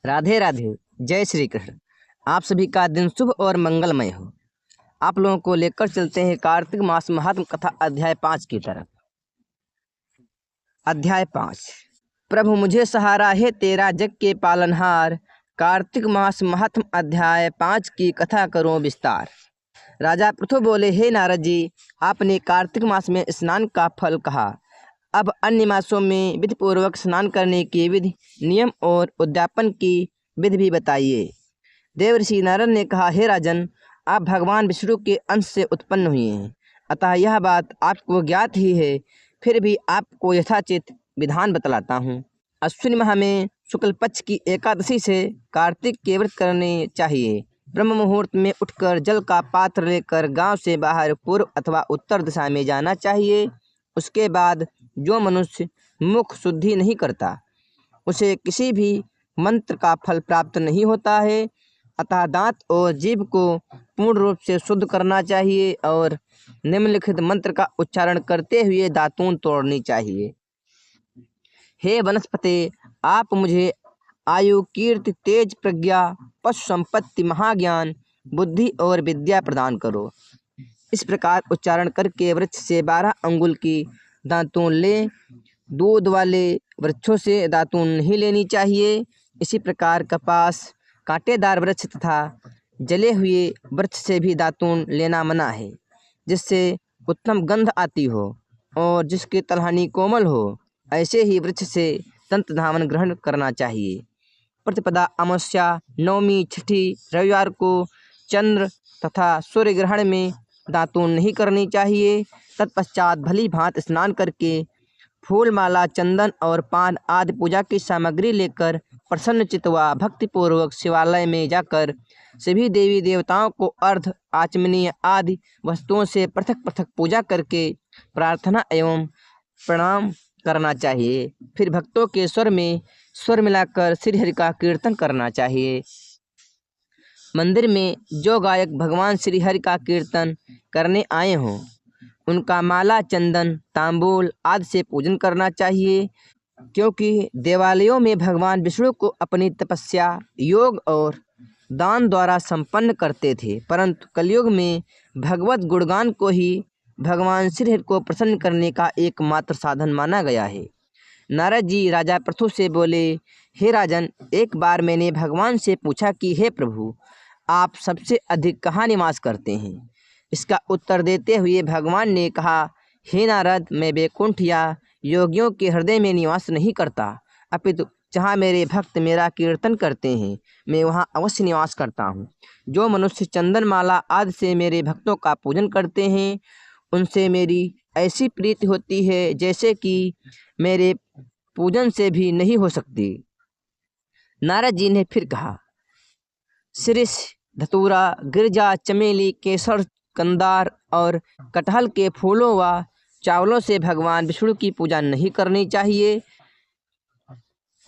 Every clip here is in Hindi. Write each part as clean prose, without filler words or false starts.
राधे राधे। जय श्री कृष्ण। आप सभी का दिन शुभ और मंगलमय हो। आप लोगों को लेकर चलते हैं कार्तिक मास महात्म कथा अध्याय 5 की तरफ। अध्याय 5। प्रभु मुझे सहारा है तेरा जग के पालनहार। कार्तिक मास महात्म अध्याय 5 की कथा करो विस्तार। राजा पृथु बोले, हे नारद जी, आपने कार्तिक मास में स्नान का फल कहा। अब अन्य मासों में विधिपूर्वक स्नान करने की विधि, नियम और उद्यापन की विधि भी बताइए। देवर्षि नारद ने कहा, हे राजन, आप भगवान विष्णु के अंश से उत्पन्न हुए हैं, अतः यह बात आपको ज्ञात ही है। फिर भी आपको यथाचित विधान बतलाता हूँ। अश्विन माह में शुक्ल पक्ष की एकादशी से कार्तिक के व्रत करने चाहिए। ब्रह्म मुहूर्त में उठकर जल का पात्र लेकर गांव से बाहर पूर्व अथवा उत्तर दिशा में जाना चाहिए। उसके बाद जो मनुष्य मुख शुद्धि नहीं करता, उसे किसी भी मंत्र का फल प्राप्त नहीं होता है। अतः दांत और जीभ को पूर्ण रूप से शुद्ध करना चाहिए और निम्नलिखित मंत्र का उच्चारण करते हुए दातून तोड़नी चाहिए। हे वनस्पते, आप मुझे आयु, कीर्ति, तेज, प्रज्ञा, पशु संपत्ति, महाज्ञान, बुद्धि और विद्या प्रदान करो। इस प्रकार उच्चारण करके वृक्ष से 12 अंगुल की दातून लें। दूध वाले वृक्षों से दातून नहीं लेनी चाहिए। इसी प्रकार कपास, कांटेदार वृक्ष तथा जले हुए वृक्ष से भी दातून लेना मना है, जिससे उत्तम गंध आती हो और जिसकी तलहनी कोमल हो। ऐसे ही वृक्ष से दंत धावन ग्रहण करना चाहिए। प्रतिपदा, अमावस्या, नवमी, छठी, रविवार को चंद्र तथा सूर्य ग्रहण में दातून नहीं करनी चाहिए। तत्पश्चात भली भांति स्नान करके फूल, माला, चंदन और पान आदि पूजा की सामग्री लेकर प्रसन्न चित्वा भक्तिपूर्वक शिवालय में जाकर सभी देवी देवताओं को अर्घ, आचमनीय आदि वस्तुओं से पृथक पृथक पूजा करके प्रार्थना एवं प्रणाम करना चाहिए। फिर भक्तों के स्वर में स्वर मिलाकर श्री हरि का कीर्तन करना चाहिए। मंदिर में जो गायक भगवान श्री हरि का कीर्तन करने आए हों, उनका माला, चंदन, तांबूल आदि से पूजन करना चाहिए, क्योंकि देवालयों में भगवान विष्णु को अपनी तपस्या, योग और दान द्वारा संपन्न करते थे, परंतु कलयुग में भगवत गुणगान को ही भगवान श्री हरि को प्रसन्न करने का एकमात्र साधन माना गया है। नारद जी राजा पृथु से बोले, हे राजन, एक बार मैंने भगवान से पूछा कि हे प्रभु, आप सबसे अधिक कहाँ निवास करते हैं? इसका उत्तर देते हुए भगवान ने कहा, हे नारद, मैं वैकुंठ या योगियों के हृदय में निवास नहीं करता, अपितु जहाँ मेरे भक्त मेरा कीर्तन करते हैं, मैं वहाँ अवश्य निवास करता हूँ। जो मनुष्य चंदन, माला आदि से मेरे भक्तों का पूजन करते हैं, उनसे मेरी ऐसी प्रीति होती है जैसे कि मेरे पूजन से भी नहीं हो सकती। नारद जी ने फिर कहा, शिरीष, धतूरा, गिरजा, चमेली, केसर, कंदार और कटहल के फूलों व चावलों से भगवान विष्णु की पूजा नहीं करनी चाहिए।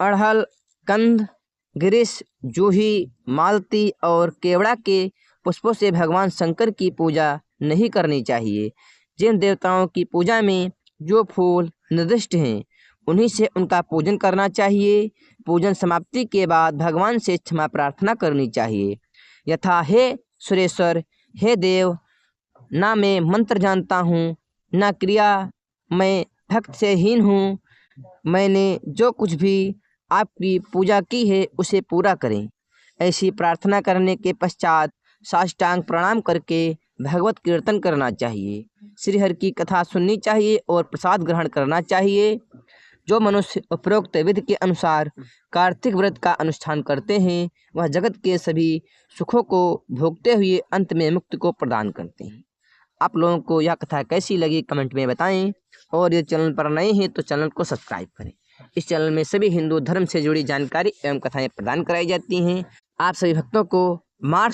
अड़हल, कंद, गिरीश, जूही, मालती और केवड़ा के पुष्पों से भगवान शंकर की पूजा नहीं करनी चाहिए। जिन देवताओं की पूजा में जो फूल निर्दिष्ट हैं, उन्हीं से उनका पूजन करना चाहिए। पूजन समाप्ति के बाद भगवान से क्षमा प्रार्थना करनी चाहिए, यथा, हे सुरेश्वर, हे देव, ना मैं मंत्र जानता हूँ, ना क्रिया, मैं भक्त से हीन हूँ। मैंने जो कुछ भी आपकी पूजा की है उसे पूरा करें। ऐसी प्रार्थना करने के पश्चात साष्टांग प्रणाम करके भगवत कीर्तन करना चाहिए, श्री हरि की कथा सुननी चाहिए और प्रसाद ग्रहण करना चाहिए। जो मनुष्य उपरोक्त विधि के अनुसार कार्तिक व्रत का अनुष्ठान करते हैं, वह जगत के सभी सुखों को भोगते हुए अंत में मुक्ति को प्रदान करते हैं। आप लोगों को यह कथा कैसी लगी कमेंट में बताएं, और यदि चैनल पर नए हैं तो चैनल को सब्सक्राइब करें। इस चैनल में सभी हिंदू धर्म से जुड़ी जानकारी एवं कथाएं प्रदान कराई जाती हैं। आप सभी भक्तों को मार्च